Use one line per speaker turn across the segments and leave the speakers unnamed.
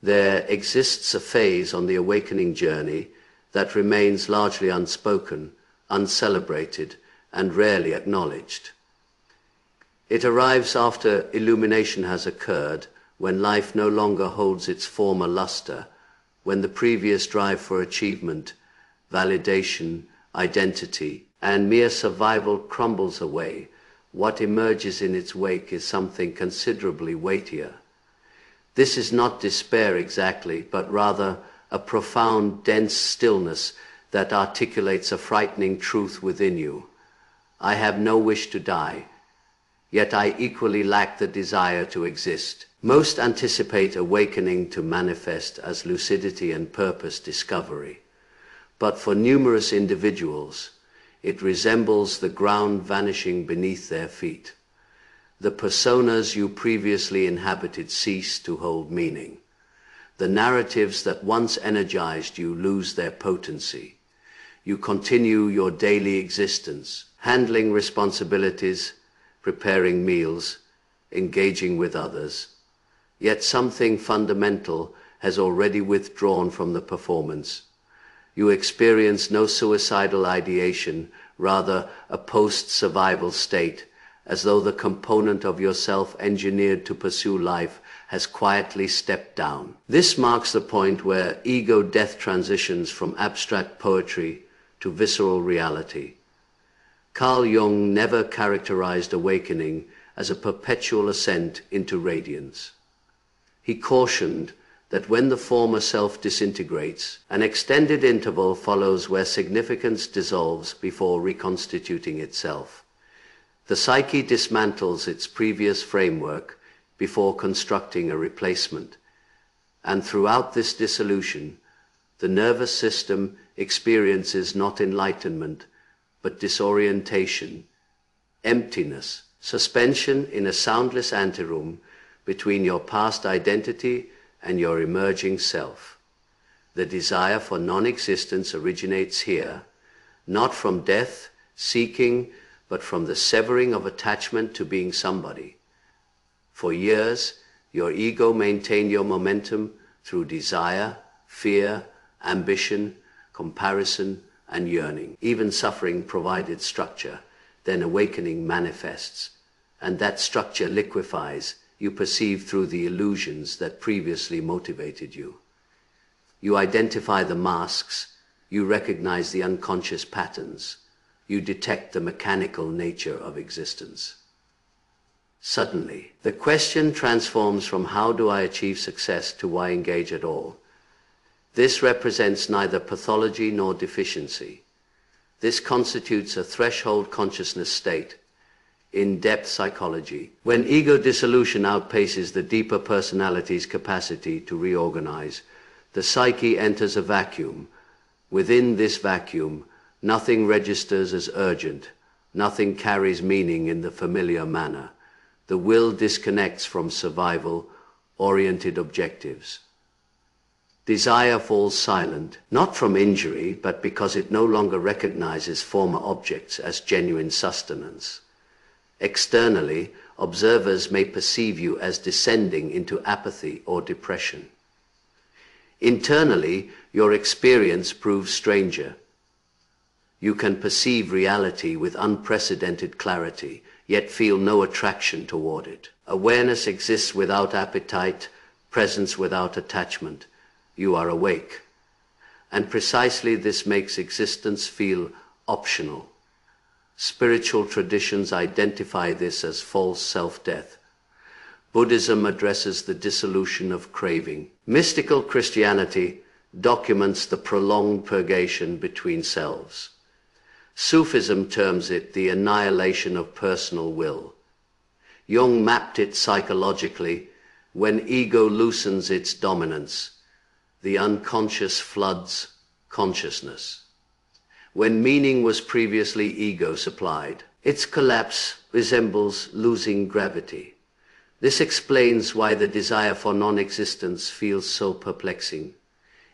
There exists a phase on the awakening journey that remains largely unspoken, uncelebrated, and rarely acknowledged. It arrives after illumination has occurred, when life no longer holds its former luster, when the previous drive for achievement, validation, identity, and mere survival crumbles away. What emerges in its wake is something considerably weightier. This is not despair exactly, but rather a profound, dense stillness that articulates a frightening truth within you. I have no wish to die, yet I equally lack the desire to exist. Most anticipate awakening to manifest as lucidity and purpose discovery, but for numerous individuals, it resembles the ground vanishing beneath their feet. The personas you previously inhabited cease to hold meaning. The narratives that once energized you lose their potency. You continue your daily existence, handling responsibilities, preparing meals, engaging with others. Yet something fundamental has already withdrawn from the performance. You experience no suicidal ideation, rather a post-survival state, as though the component of yourself engineered to pursue life has quietly stepped down. This marks the point where ego death transitions from abstract poetry to visceral reality. Carl Jung never characterized awakening as a perpetual ascent into radiance. He cautioned that when the former self disintegrates, an extended interval follows where significance dissolves before reconstituting itself. The psyche dismantles its previous framework before constructing a replacement, and throughout this dissolution, the nervous system experiences not enlightenment, but disorientation, emptiness, suspension in a soundless anteroom between your past identity and your emerging self. The desire for non-existence originates here, not from death, seeking, but from the severing of attachment to being somebody. For years, your ego maintained your momentum through desire, fear, ambition, comparison, and yearning. Even suffering provided structure, then awakening manifests, and that structure liquefies. You perceive through the illusions that previously motivated you. You identify the masks, you recognize the unconscious patterns, you detect the mechanical nature of existence. Suddenly, the question transforms from how do I achieve success to why engage at all. This represents neither pathology nor deficiency. This constitutes a threshold consciousness state, in-depth psychology. When ego dissolution outpaces the deeper personality's capacity to reorganize, the psyche enters a vacuum. Within this vacuum, nothing registers as urgent, nothing carries meaning in the familiar manner. The will disconnects from survival-oriented objectives. Desire falls silent, not from injury, but because it no longer recognizes former objects as genuine sustenance. Externally, observers may perceive you as descending into apathy or depression. Internally, your experience proves stranger. You can perceive reality with unprecedented clarity, yet feel no attraction toward it. Awareness exists without appetite, presence without attachment. You are awake. And precisely this makes existence feel optional. Spiritual traditions identify this as false self-death. Buddhism addresses the dissolution of craving. Mystical Christianity documents the prolonged purgation between selves. Sufism terms it the annihilation of personal will. Jung mapped it psychologically: when ego loosens its dominance, the unconscious floods consciousness. When meaning was previously ego-supplied, its collapse resembles losing gravity. This explains why the desire for non-existence feels so perplexing.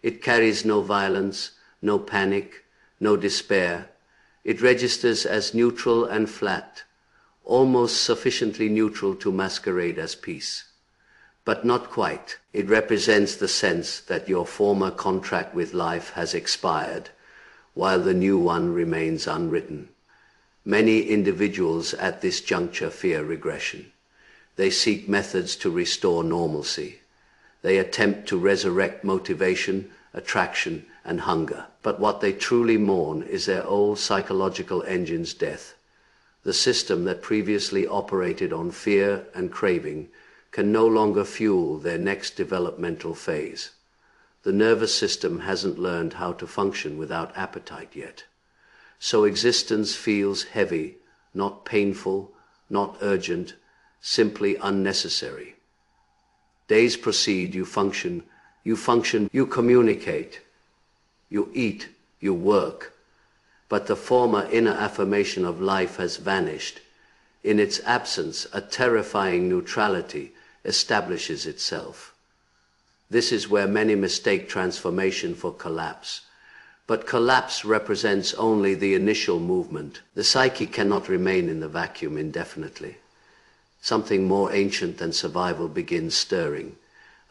It carries no violence, no panic, no despair. It registers as neutral and flat, almost sufficiently neutral to masquerade as peace. But not quite. It represents the sense that your former contract with life has expired, while the new one remains unwritten. Many individuals at this juncture fear regression. They seek methods to restore normalcy. They attempt to resurrect motivation, attraction, and hunger. But what they truly mourn is their old psychological engine's death. The system that previously operated on fear and craving can no longer fuel their next developmental phase. The nervous system hasn't learned how to function without appetite yet. So existence feels heavy, not painful, not urgent, simply unnecessary. Days proceed, you function, you communicate, you eat, you work. But the former inner affirmation of life has vanished. In its absence, a terrifying neutrality establishes itself. This is where many mistake transformation for collapse. But collapse represents only the initial movement. The psyche cannot remain in the vacuum indefinitely. Something more ancient than survival begins stirring.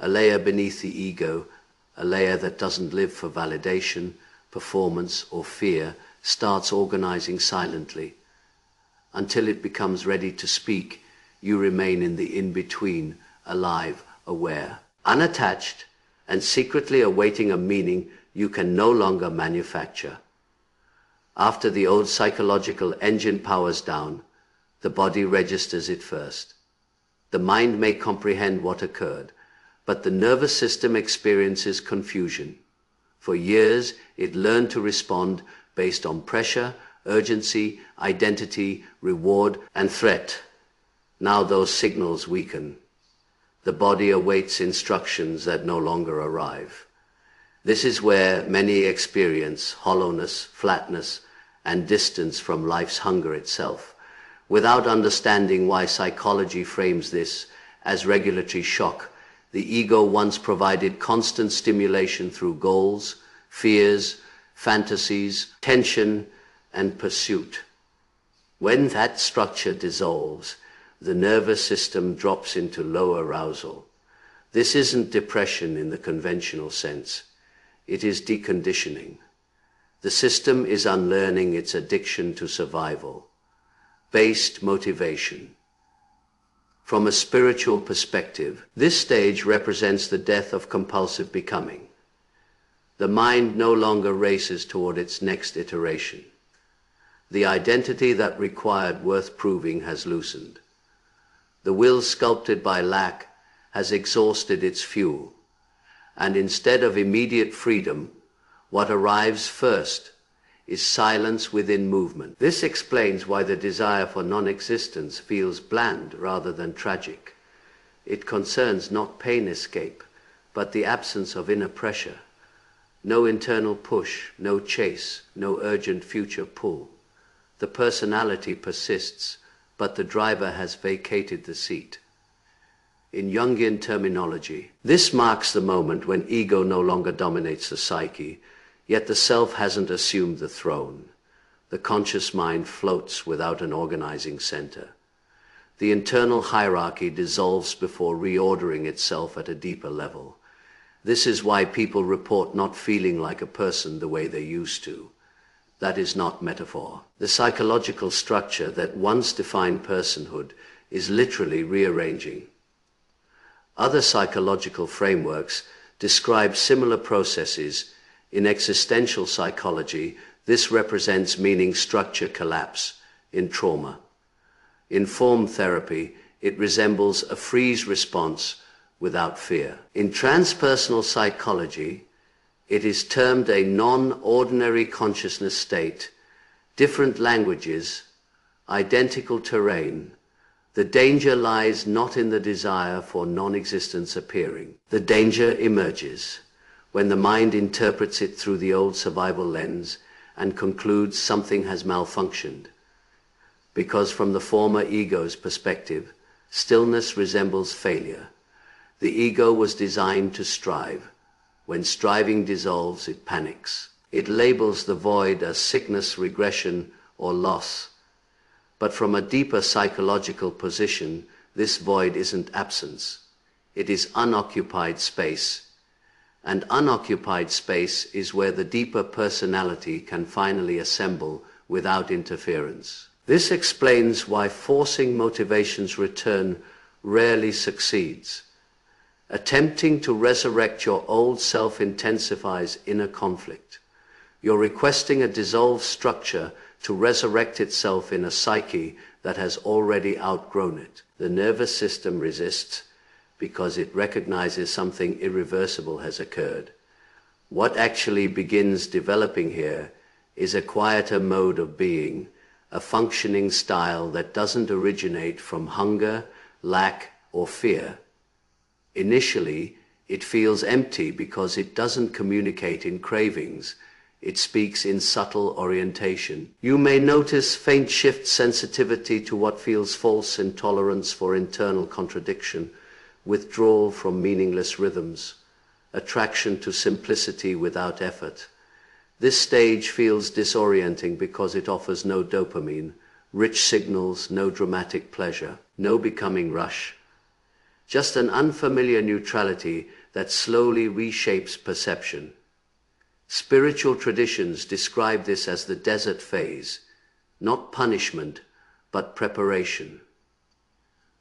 A layer beneath the ego, a layer that doesn't live for validation, performance, or fear, starts organizing silently. Until it becomes ready to speak, you remain in the in-between, alive, aware, unattached, and secretly awaiting a meaning you can no longer manufacture. After the old psychological engine powers down, the body registers it first. The mind may comprehend what occurred, but the nervous system experiences confusion. For years, it learned to respond based on pressure, urgency, identity, reward, and threat. Now those signals weaken. The body awaits instructions that no longer arrive. This is where many experience hollowness, flatness, and distance from life's hunger itself, without understanding why psychology frames this as regulatory shock. The ego once provided constant stimulation through goals, fears, fantasies, tension, and pursuit. When that structure dissolves, the nervous system drops into low arousal. This isn't depression in the conventional sense. It is deconditioning. The system is unlearning its addiction to survival, based motivation. From a spiritual perspective, this stage represents the death of compulsive becoming. The mind no longer races toward its next iteration. The identity that required worth proving has loosened. The will sculpted by lack has exhausted its fuel, and instead of immediate freedom, what arrives first is silence within movement. This explains why the desire for non-existence feels bland rather than tragic. It concerns not pain escape, but the absence of inner pressure. No internal push, no chase, no urgent future pull. The personality persists, but the driver has vacated the seat. In Jungian terminology, this marks the moment when ego no longer dominates the psyche, yet the self hasn't assumed the throne. The conscious mind floats without an organizing center. The internal hierarchy dissolves before reordering itself at a deeper level. This is why people report not feeling like a person the way they used to. That is not metaphor. The psychological structure that once defined personhood is literally rearranging. Other psychological frameworks describe similar processes. In existential psychology, this represents meaning structure collapse in trauma. In form therapy, it resembles a freeze response without fear. In transpersonal psychology, it is termed a non-ordinary consciousness state, different languages, identical terrain. The danger lies not in the desire for non-existence appearing. The danger emerges when the mind interprets it through the old survival lens and concludes something has malfunctioned. Because from the former ego's perspective, stillness resembles failure. The ego was designed to strive. When striving dissolves, it panics. It labels the void as sickness, regression, or loss. But from a deeper psychological position, this void isn't absence. It is unoccupied space. And unoccupied space is where the deeper personality can finally assemble without interference. This explains why forcing motivation's return rarely succeeds. Attempting to resurrect your old self intensifies inner conflict. You're requesting a dissolved structure to resurrect itself in a psyche that has already outgrown it. The nervous system resists because it recognizes something irreversible has occurred. What actually begins developing here is a quieter mode of being, a functioning style that doesn't originate from hunger, lack, or fear. Initially, it feels empty because it doesn't communicate in cravings. It speaks in subtle orientation. You may notice faint shift sensitivity to what feels false, intolerance for internal contradiction, withdrawal from meaningless rhythms, attraction to simplicity without effort. This stage feels disorienting because it offers no dopamine, rich signals, no dramatic pleasure, no becoming rush. Just an unfamiliar neutrality that slowly reshapes perception. Spiritual traditions describe this as the desert phase, not punishment, but preparation.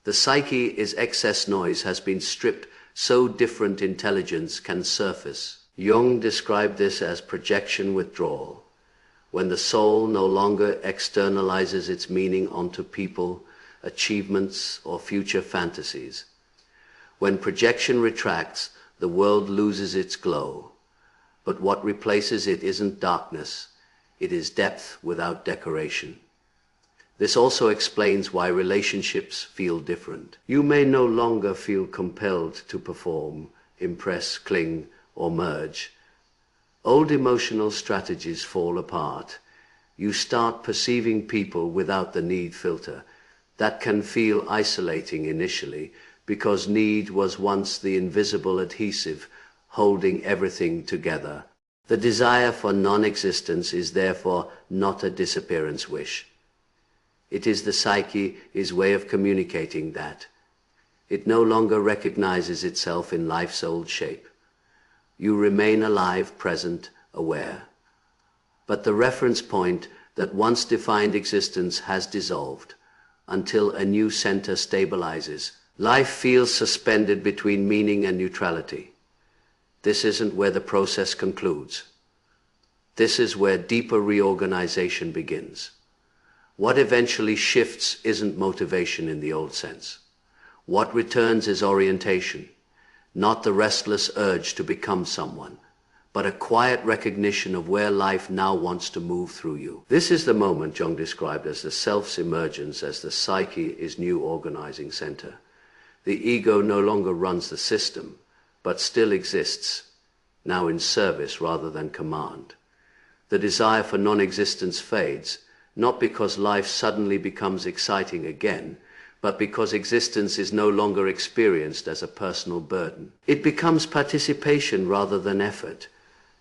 The psyche is excess noise has been stripped so different intelligence can surface. Jung described this as projection withdrawal, when the soul no longer externalizes its meaning onto people, achievements, or future fantasies. When projection retracts, the world loses its glow. But what replaces it isn't darkness, it is depth without decoration. This also explains why relationships feel different. You may no longer feel compelled to perform, impress, cling, or merge. Old emotional strategies fall apart. You start perceiving people without the need filter. That can feel isolating initially, because need was once the invisible adhesive holding everything together. The desire for non-existence is therefore not a disappearance wish. It is the psyche's way of communicating that. It no longer recognizes itself in life's old shape. You remain alive, present, aware. But the reference point that once defined existence has dissolved until a new center stabilizes. Life feels suspended between meaning and neutrality. This isn't where the process concludes. This is where deeper reorganization begins. What eventually shifts isn't motivation in the old sense. What returns is orientation, not the restless urge to become someone, but a quiet recognition of where life now wants to move through you. This is the moment Jung described as the self's emergence, as the psyche is new organizing center. The ego no longer runs the system, but still exists, now in service rather than command. The desire for non-existence fades, not because life suddenly becomes exciting again, but because existence is no longer experienced as a personal burden. It becomes participation rather than effort.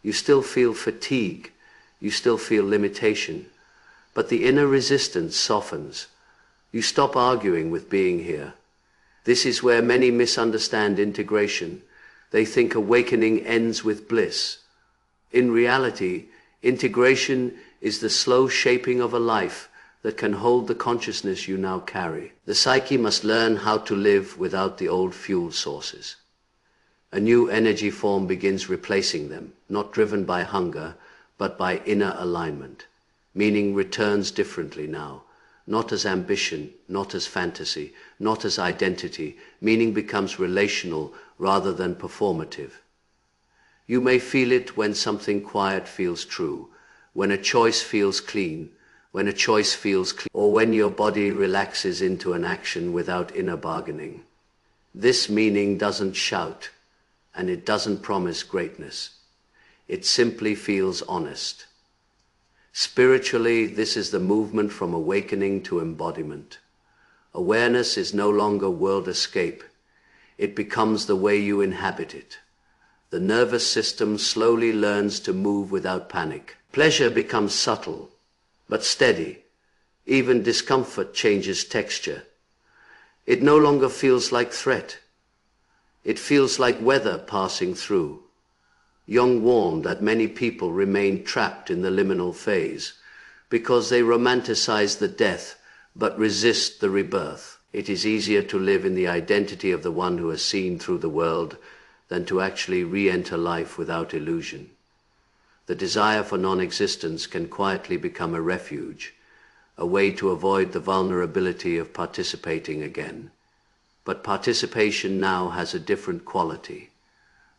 You still feel fatigue, you still feel limitation, but the inner resistance softens. You stop arguing with being here. This is where many misunderstand integration. They think awakening ends with bliss. In reality, integration is the slow shaping of a life that can hold the consciousness you now carry. The psyche must learn how to live without the old fuel sources. A new energy form begins replacing them, not driven by hunger, but by inner alignment. Meaning returns differently now. Not as ambition, not as fantasy, not as identity. Meaning becomes relational rather than performative. You may feel it when something quiet feels true, when a choice feels clean, or when your body relaxes into an action without inner bargaining. This meaning doesn't shout, and it doesn't promise greatness. It simply feels honest. Spiritually, this is the movement from awakening to embodiment. Awareness is no longer world escape. It becomes the way you inhabit it. The nervous system slowly learns to move without panic. Pleasure becomes subtle, but steady. Even discomfort changes texture. It no longer feels like threat. It feels like weather passing through. Jung warned that many people remain trapped in the liminal phase because they romanticize the death but resist the rebirth. It is easier to live in the identity of the one who has seen through the world than to actually re-enter life without illusion. The desire for non-existence can quietly become a refuge, a way to avoid the vulnerability of participating again. But participation now has a different quality.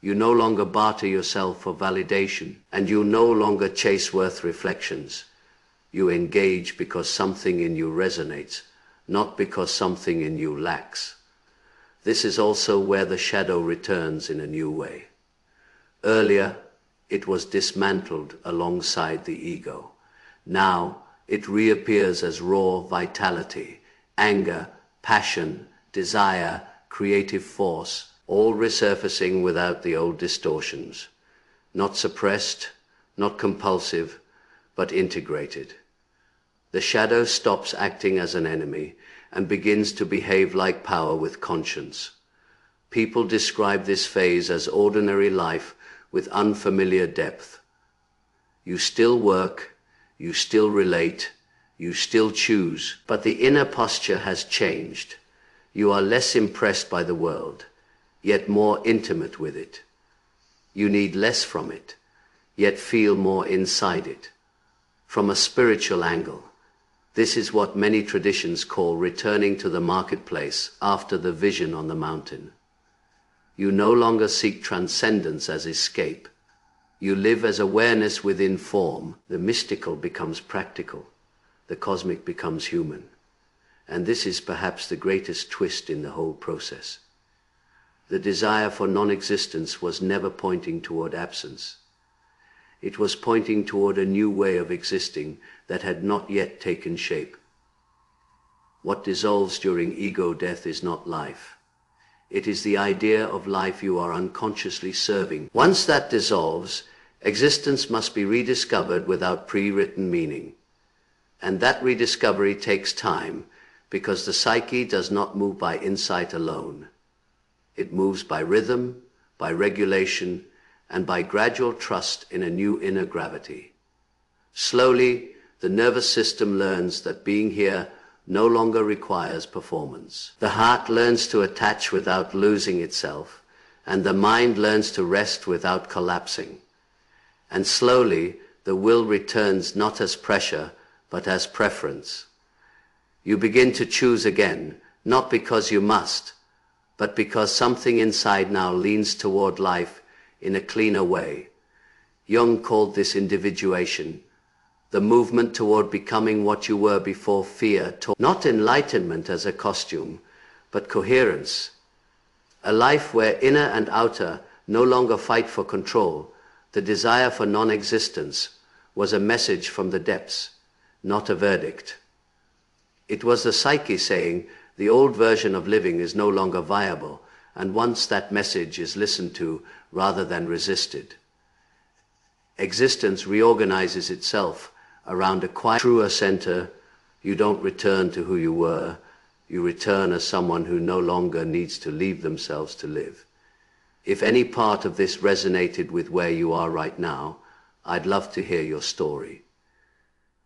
You no longer barter yourself for validation, and you no longer chase worth reflections. You engage because something in you resonates, not because something in you lacks. This is also where the shadow returns in a new way. Earlier, it was dismantled alongside the ego. Now, it reappears as raw vitality, anger, passion, desire, creative force, all resurfacing without the old distortions. Not suppressed, not compulsive, but integrated. The shadow stops acting as an enemy and begins to behave like power with conscience. People describe this phase as ordinary life with unfamiliar depth. You still work, you still relate, you still choose, but the inner posture has changed. You are less impressed by the world, yet more intimate with it. You need less from it, yet feel more inside it. From a spiritual angle, this is what many traditions call returning to the marketplace after the vision on the mountain. You no longer seek transcendence as escape. You live as awareness within form. The mystical becomes practical. The cosmic becomes human. And this is perhaps the greatest twist in the whole process. The desire for non-existence was never pointing toward absence. It was pointing toward a new way of existing that had not yet taken shape. What dissolves during ego death is not life. It is the idea of life you are unconsciously serving. Once that dissolves, existence must be rediscovered without pre-written meaning. And that rediscovery takes time, because the psyche does not move by insight alone. It moves by rhythm, by regulation, and by gradual trust in a new inner gravity. Slowly, the nervous system learns that being here no longer requires performance. The heart learns to attach without losing itself, and the mind learns to rest without collapsing. And slowly, the will returns not as pressure, but as preference. You begin to choose again, not because you must, but because something inside now leans toward life in a cleaner way. Jung called this individuation, the movement toward becoming what you were before fear taught. Not enlightenment as a costume, but coherence. A life where inner and outer no longer fight for control. The desire for non-existence was a message from the depths, not a verdict. It was the psyche saying, the old version of living is no longer viable, and once that message is listened to rather than resisted, existence reorganizes itself around a quiet, truer center. You don't return to who you were. You return as someone who no longer needs to leave themselves to live. If any part of this resonated with where you are right now, I'd love to hear your story.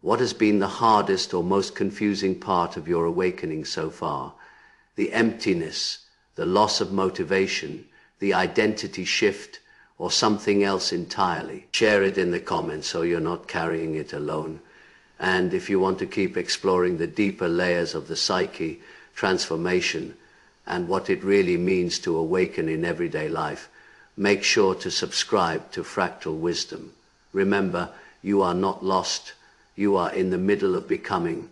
What has been the hardest or most confusing part of your awakening so far? The emptiness, the loss of motivation, the identity shift, or something else entirely? Share it in the comments so you're not carrying it alone. And if you want to keep exploring the deeper layers of the psyche, transformation, and what it really means to awaken in everyday life, make sure to subscribe to Fractal Wisdom. Remember, you are not lost. You are in the middle of becoming.